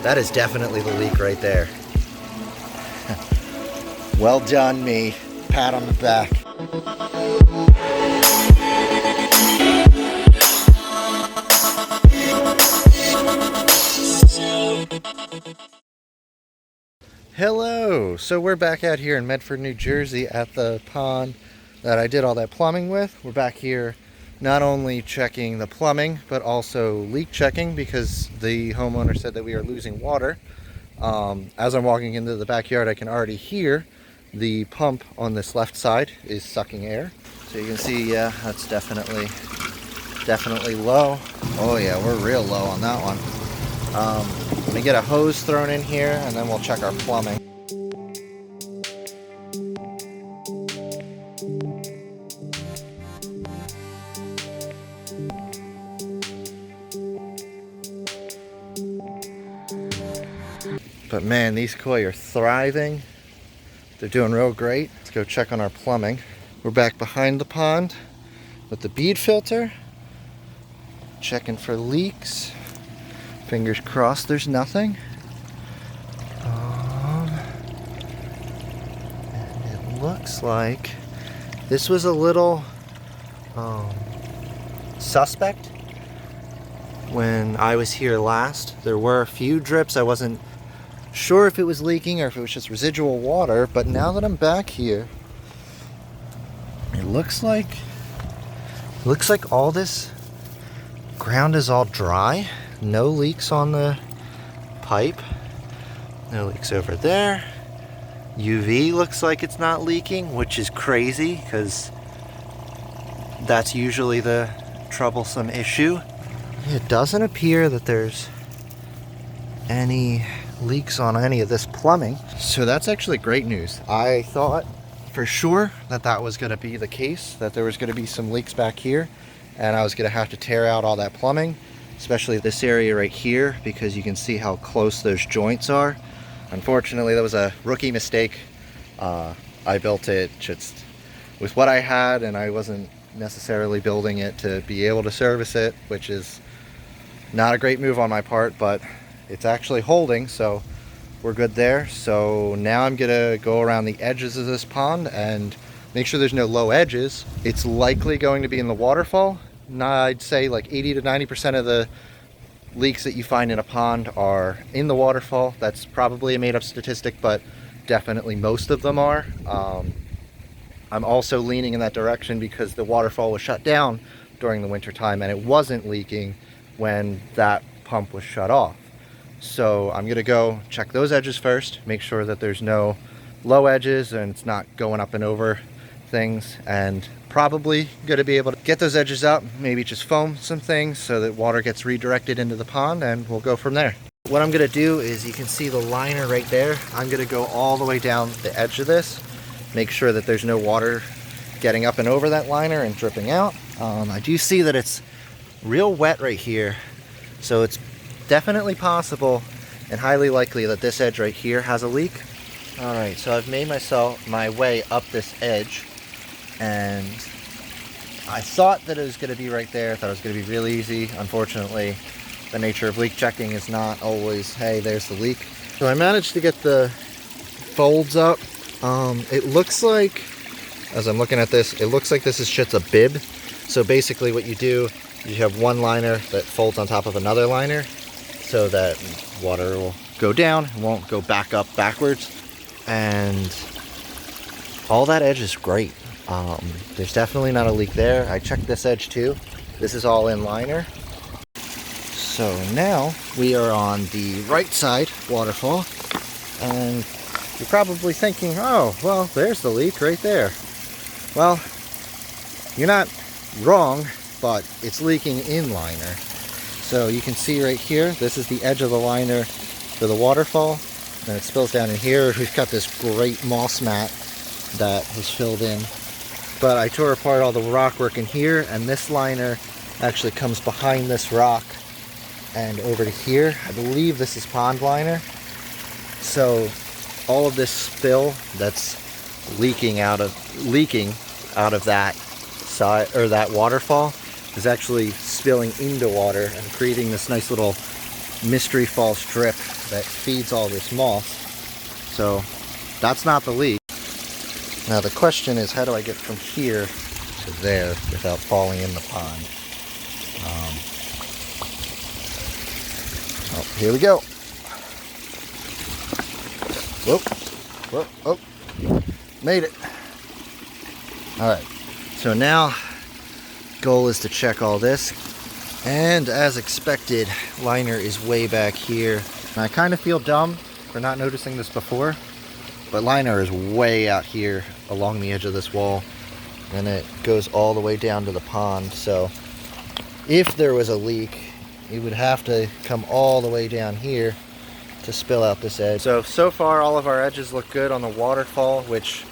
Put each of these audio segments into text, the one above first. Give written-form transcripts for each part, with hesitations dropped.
That is definitely the leak right there. Well done, me. Pat on the back. Hello! So we're back out here in Medford, New Jersey at the pond that I did all that plumbing with. We're back here not only checking the plumbing, but also leak checking because the homeowner said that we are losing water. As I'm walking into the backyard, I can already hear the pump on this left side is sucking air. So you can see, yeah, that's definitely low. Oh yeah, we're real low on that one. Let me get a hose thrown in here and then we'll check our plumbing. But man, these koi are thriving. They're doing real great. Let's go check on our plumbing. We're back behind the pond with the bead filter. Checking for leaks. Fingers crossed there's nothing. And it looks like this was a little suspect when I was here last. There were a few drips. I wasn't sure if it was leaking or if it was just residual water, but now that I'm back here, it looks like all this ground is all dry. No leaks on the pipe. No leaks over there. UV looks like it's not leaking, which is crazy because that's usually the troublesome issue. It doesn't appear that there's any leaks on any of this plumbing. So that's actually great news. I thought for sure that was going to be the case, that there was going to be some leaks back here and I was going to have to tear out all that plumbing, especially this area right here, because you can see how close those joints are. Unfortunately, that was a rookie mistake. I built it just with what I had, and I wasn't necessarily building it to be able to service it, which is not a great move on my part, but it's actually holding, so we're good there. So now I'm gonna go around the edges of this pond and make sure there's no low edges. It's likely going to be in the waterfall. I'd say like 80 to 90% of the leaks that you find in a pond are in the waterfall. That's probably a made-up statistic, but definitely most of them are. I'm also leaning in that direction because the waterfall was shut down during the winter time and it wasn't leaking when that pump was shut off. So I'm gonna go check those edges first, make sure that there's no low edges and it's not going up and over things, and probably gonna be able to get those edges up, maybe just foam some things so that water gets redirected into the pond, and we'll go from there. What I'm gonna do is, you can see the liner right there. I'm gonna go all the way down the edge of this, make sure that there's no water getting up and over that liner and dripping out. I do see that it's real wet right here, so it's definitely possible and highly likely that this edge right here has a leak. All right, so I've made my way up this edge, and I thought that it was going to be right there. I thought it was going to be real easy. Unfortunately, the nature of leak checking is not always, hey, there's the leak. So I managed to get the folds up. It looks like, as I'm looking at this, it looks like this is just a bib. So basically what you do, you have one liner that folds on top of another liner so that water will go down and won't go back up backwards. And all that edge is great. There's definitely not a leak there. I checked this edge too. This is all in liner. So now we are on the right side waterfall, and you're probably thinking, oh, well, there's the leak right there. Well, you're not wrong, but it's leaking in liner. So you can see right here, this is the edge of the liner for the waterfall, and it spills down in here. We've got this great moss mat that was filled in, but I tore apart all the rock work in here, and this liner actually comes behind this rock and over to here. I believe this is pond liner. So all of this spill that's leaking out of that side, or that waterfall, is actually spilling into water and creating this nice little mystery falls drip that feeds all this moss. So that's not the leak. Now the question is, how do I get from here to there without falling in the pond? Oh, here we go. Whoop, whoop, oh, made it. All right, so now goal is to check all this. And as expected, liner is way back here. And I kind of feel dumb for not noticing this before, but liner is way out here along the edge of this wall, and it goes all the way down to the pond. So if there was a leak, it would have to come all the way down here to spill out this edge. So far all of our edges look good on the waterfall, which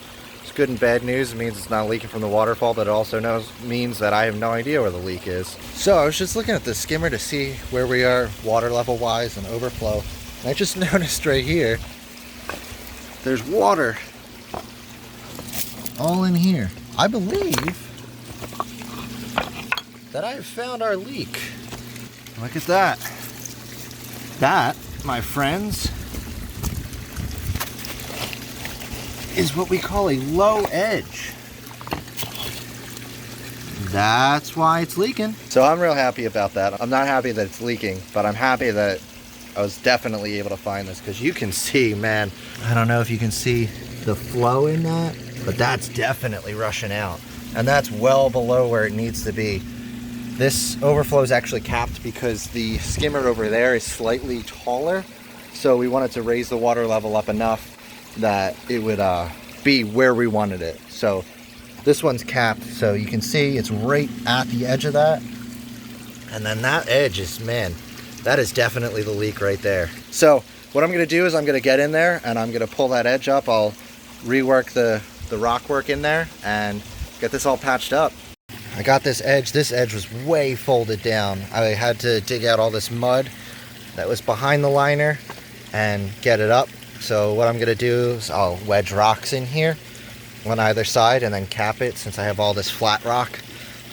is good and bad news. It means it's not leaking from the waterfall, but it also means that I have no idea where the leak is. So I was just looking at the skimmer to see where we are water level wise and overflow. And I just noticed right here, there's water all in here. I believe that I have found our leak. Look at that. That, my friends, is what we call a low edge. That's why it's leaking. So I'm real happy about that. I'm not happy that it's leaking, but I'm happy that I was definitely able to find this, because you can see, man, I don't know if you can see the flow in that, but that's definitely rushing out. And that's well below where it needs to be. This overflow is actually capped because the skimmer over there is slightly taller. So we wanted to raise the water level up enough that it would be where we wanted it. So this one's capped, so you can see it's right at the edge of that. And then that edge is, man, that is definitely the leak right there. So what I'm gonna do is I'm gonna get in there and I'm gonna pull that edge up. I'll rework the rock work in there and get this all patched up. I got this edge. This edge was way folded down. I had to dig out all this mud that was behind the liner and get it up. So what I'm gonna do is I'll wedge rocks in here on either side and then cap it, since I have all this flat rock,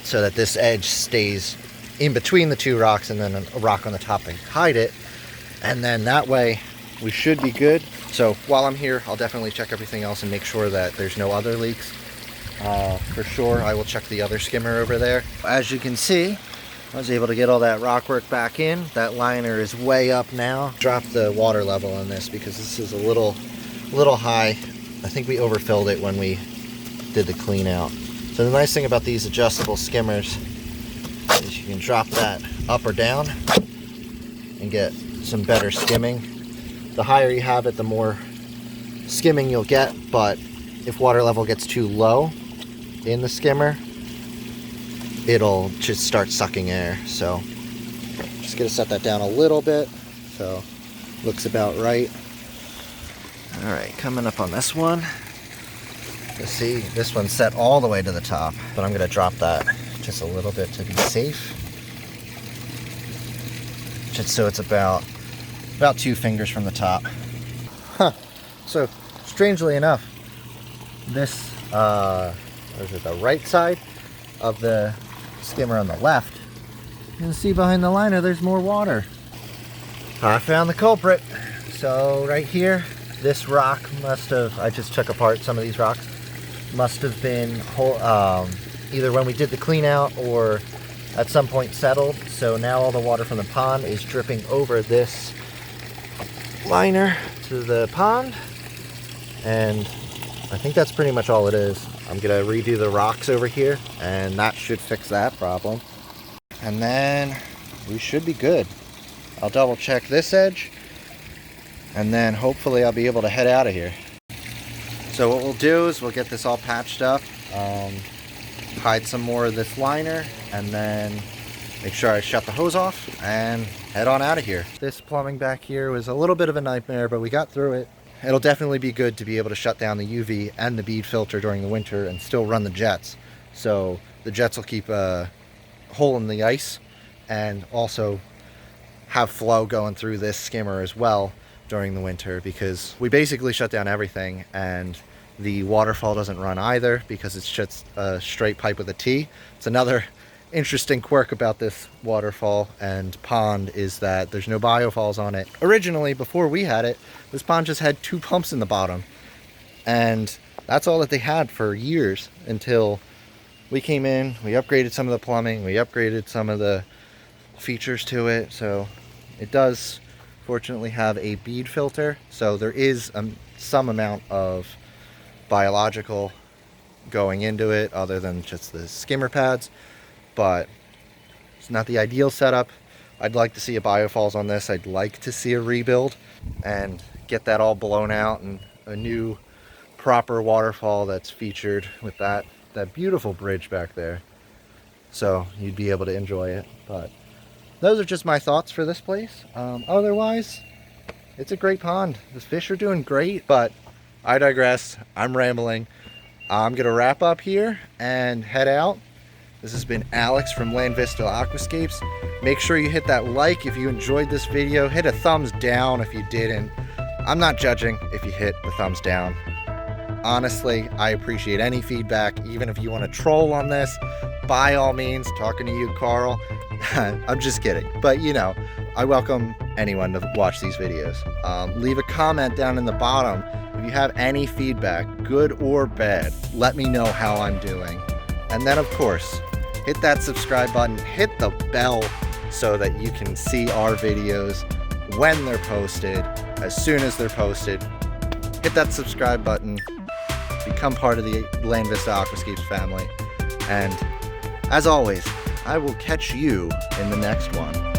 so that this edge stays in between the two rocks and then a rock on the top and hide it. And then that way we should be good. So while I'm here, I'll definitely check everything else and make sure that there's no other leaks. For sure, I will check the other skimmer over there. As you can see, I was able to get all that rock work back in. That liner is way up now. Drop the water level on this because this is a little high. I think we overfilled it when we did the clean out. So the nice thing about these adjustable skimmers is you can drop that up or down and get some better skimming. The higher you have it, the more skimming you'll get, but if water level gets too low in the skimmer, it'll just start sucking air. So just gonna set that down a little bit. So looks about right. All right, coming up on this one. You see, this one's set all the way to the top, but I'm gonna drop that just a little bit to be safe. Just so it's about 2 fingers from the top. So strangely enough, this is it the right side of the skimmer on the left, you can see behind the liner there's more water. I found the culprit. So right here, this rock must have, I just took apart some of these rocks, must have been either when we did the clean out or at some point settled. So now all the water from the pond is dripping over this liner to the pond, and I think that's pretty much all it is. I'm gonna redo the rocks over here and that should fix that problem, and then we should be good. I'll double check this edge and then hopefully I'll be able to head out of here. So what we'll do is we'll get this all patched up, hide some more of this liner, and then make sure I shut the hose off and head on out of here. This plumbing back here was a little bit of a nightmare, but we got through it. It'll definitely be good to be able to shut down the UV and the bead filter during the winter and still run the jets. So the jets will keep a hole in the ice and also have flow going through this skimmer as well during the winter, because we basically shut down everything, and the waterfall doesn't run either because it's just a straight pipe with a T. It's another interesting quirk about this waterfall and pond is that there's no biofalls on it. Originally, before we had it, this pond just had 2 pumps in the bottom. And that's all that they had for years until we came in, we upgraded some of the plumbing, we upgraded some of the features to it. So it does fortunately have a bead filter. So there is some amount of biological going into it other than just the skimmer pads. But it's not the ideal setup. I'd like to see a biofalls on this. I'd like to see a rebuild and get that all blown out and a new proper waterfall that's featured with that beautiful bridge back there. So you'd be able to enjoy it. But those are just my thoughts for this place. Otherwise, it's a great pond. The fish are doing great, but I digress. I'm rambling. I'm gonna wrap up here and head out. This has been Alex from Landvista Aquascapes. Make sure you hit that like if you enjoyed this video. Hit a thumbs down if you didn't. I'm not judging if you hit the thumbs down. Honestly, I appreciate any feedback. Even if you want to troll on this, by all means, talking to you, Carl. I'm just kidding. But you know, I welcome anyone to watch these videos. Leave a comment down in the bottom if you have any feedback, good or bad. Let me know how I'm doing. And then, of course, hit that subscribe button, hit the bell so that you can see our videos when they're posted, as soon as they're posted. Hit that subscribe button, become part of the Landvista Aquascapes family. And as always, I will catch you in the next one.